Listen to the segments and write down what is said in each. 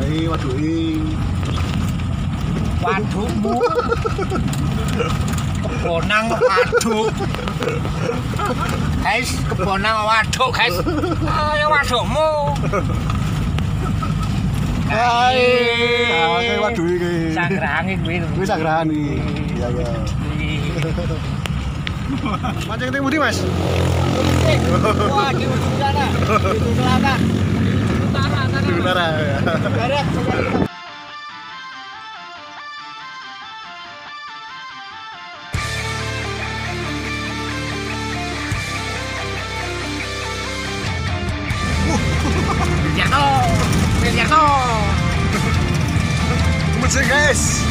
Hai waduk ini. Wadukmu. Kebonang waduk. Guys, kebonang waduk, guys. Ayo wadukmu. Hai waduk ini. Sangrane kuwi. Kuwi sangrahan iki. Iya iya. Mancing teng pundi, Mas? Wah, di udara. Di selatan. Di udara. Barat. Kumejing, guys.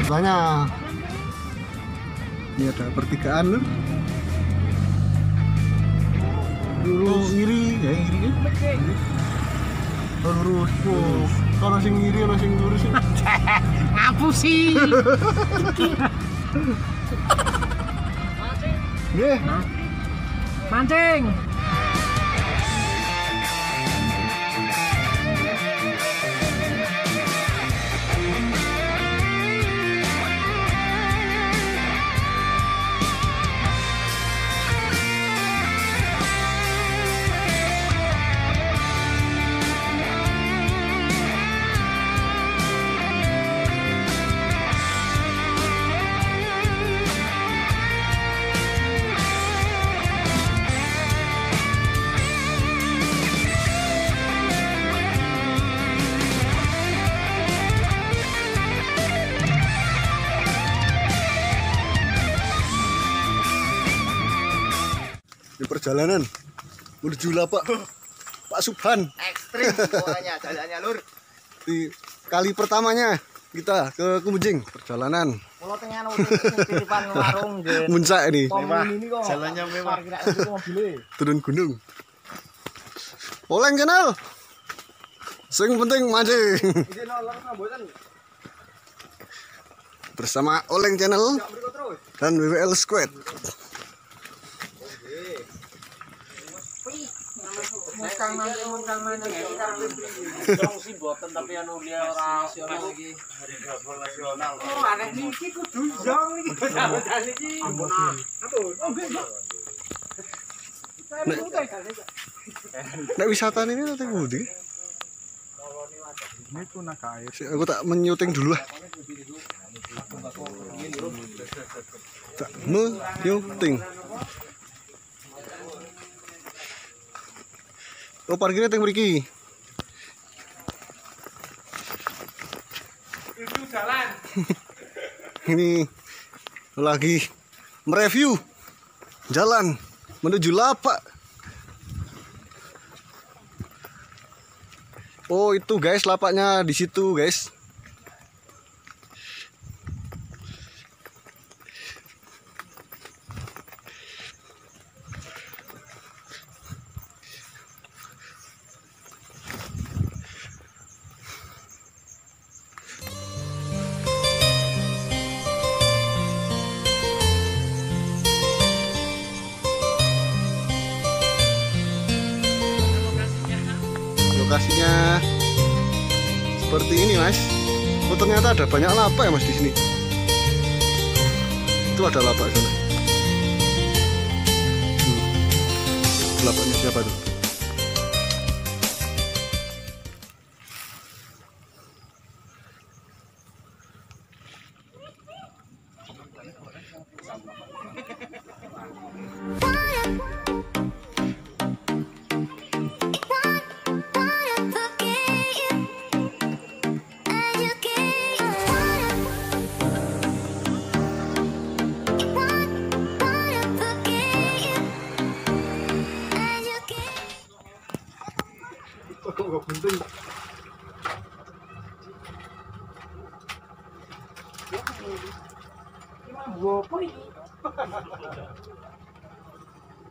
Bertanya. Ini ada pertigaan loh. Lurus ngiri, ya ngiri kan? Lurus, kalau sing ngiri, kalau sing lurus. Ngapu sih. Nggih. Mancing. Di perjalanan menuju lapak Pak Subhan. Ekstrim pokoknya jalannya, Lur. Di kali pertamanya kita ke Kumejing perjalanan. Pulau tengah di depan warung Muncak ini. Jalannya mewah. Turun gunung. Oleng channel. Sing penting mancing. Bersama Oleng channel dan WWL Squad. Mukang mancing. Dong sih boten tapi anu dia ora iki hari nasional. Oh, arek niki kudu jong iki jalan iki. Ampun. Oh, nggih. Nek wisata ini nanti budi. Ini tuh nak air. Aku tak menyuting dulu lah. Tak menyuting. Oh, parkirnya teng mriki. Review jalan. Ini lagi mereview jalan menuju lapak. Oh, itu guys, lapaknya di situ, guys. Lokasinya seperti ini, Mas. Oh, ternyata ada banyak lapak ya, Mas, di sini. Itu ada lapak sana. Lapaknya siapa tuh? Kok penting?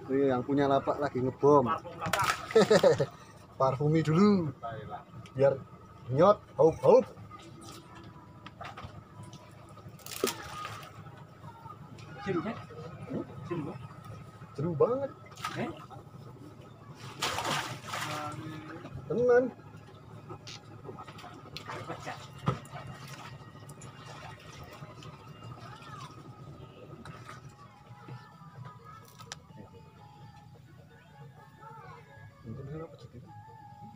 Ini yang punya lapak lagi ngebom. Parfumi dulu biar nyot haup. Seru banget. Tenan.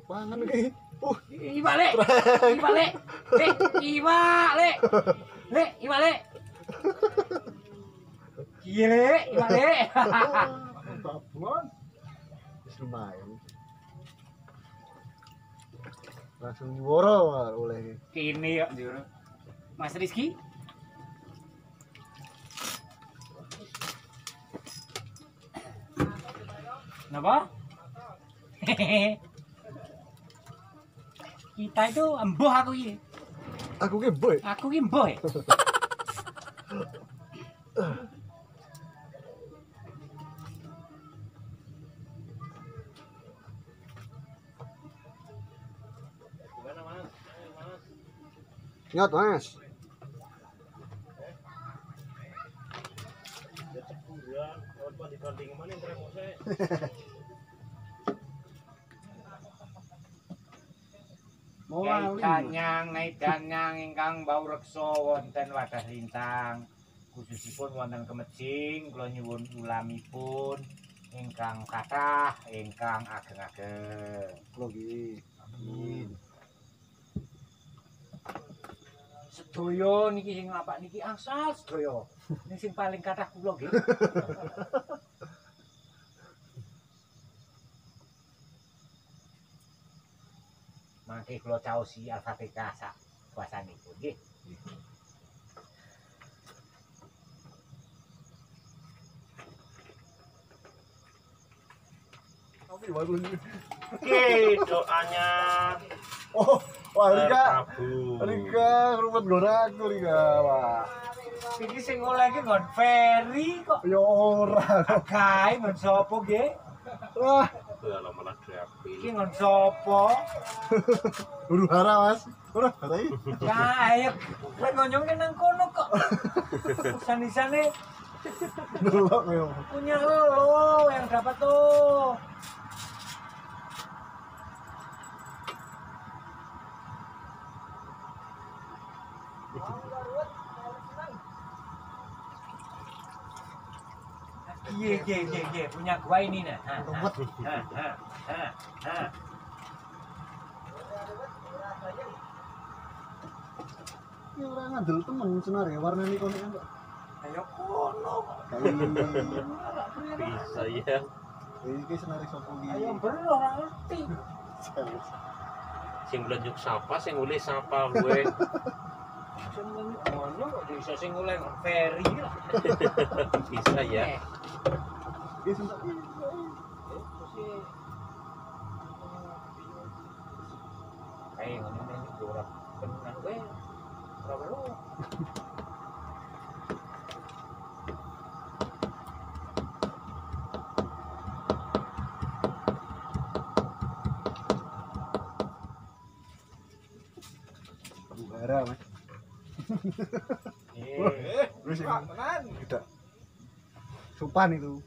Pangan iki. Ibale. Gile, ibale. Babon. Wis lumayan. Langsung woro oleh Kini ya, Mas Rizky. Kenapa? Kita itu embuh aku ini. Aku ki boy. Aku ki embuh. Nyot, Mas. Naik danyang ingkang bau reksa wonten Wadaslintang, khususipun wonten Kumejing, kula nyuwun ulamipun ingkang kathah ingkang ageng-ageng. Kula nggih. Amin. Sedaya niki sing lapak niki asal sedaya. Ning sing paling kathah kula nggih. Mangke kula caosi Al-Fatihah sak kuasanipun nggih. Oke, bagus. Oke, doanya. Oh, wah Rika, rumput goraku Rika, wah. Iki sing oleh iki nggon ferry kok. Ya ora. Gawe nggon sapa nggih? Wah, Iki nggon sapa? huru-hara Mas. Huru-hara iki. Ya ayo kowe ngonyongke nang kono kok. Sanisane Delok yo. punya lo yang dapat tuh. Iya, punya gua ini nah. Ini orang ngandel temen senar ya warna ini kono kan. Ayo kono. Bisa ya. Iki senar sapa iki? Ayo bero ora ngerti. Sing blanjuk sapa, sing ulih sapa gue. Sing ngono kok bisa sing oleh ferry lah. Bisa ya. Iki sentak iki. Kayak ngono iki ora benar kowe. Ora perlu. Udara Mas. Wis tenan. Tidak. Supan itu.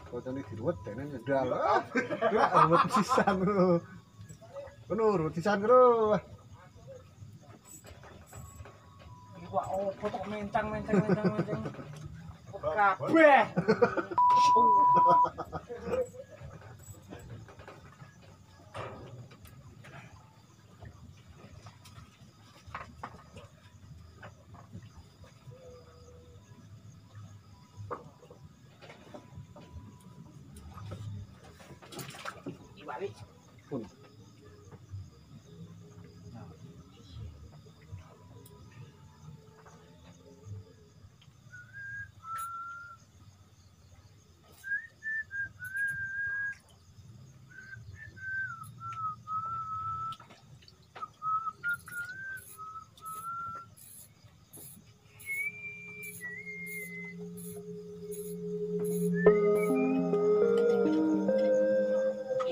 Fotone diruwet dene ngedal. Ruwet sisan lho. Kono ruwet sisan lho. Iki kok opo tok mentang. Kabeh. Pak. Pun.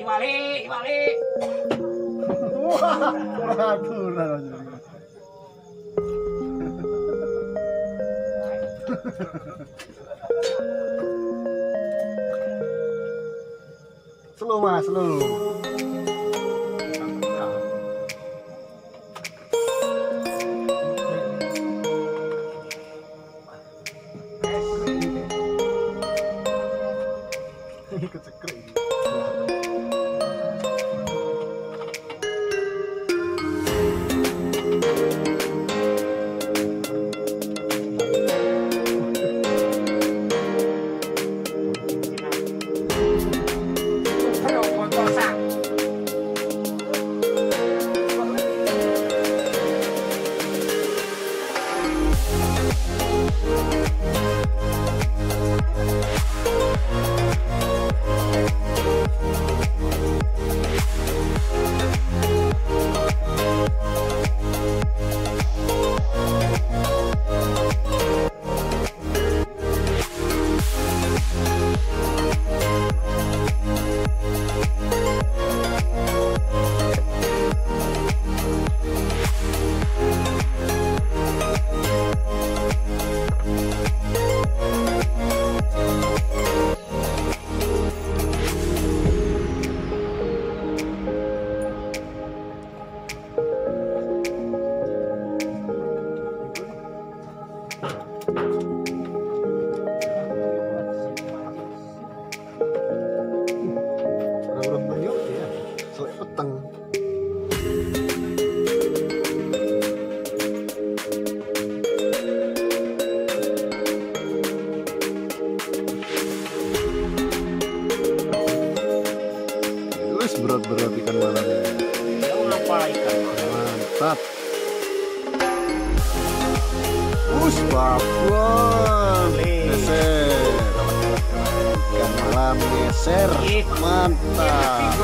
Balik. Wah, peraturan. Slow mas, slow. Ini kecekrek. Berat-berat ikan malamnya. Apa ikan? Mantap. Babon. Geser. Ikan malam geser. Mantap.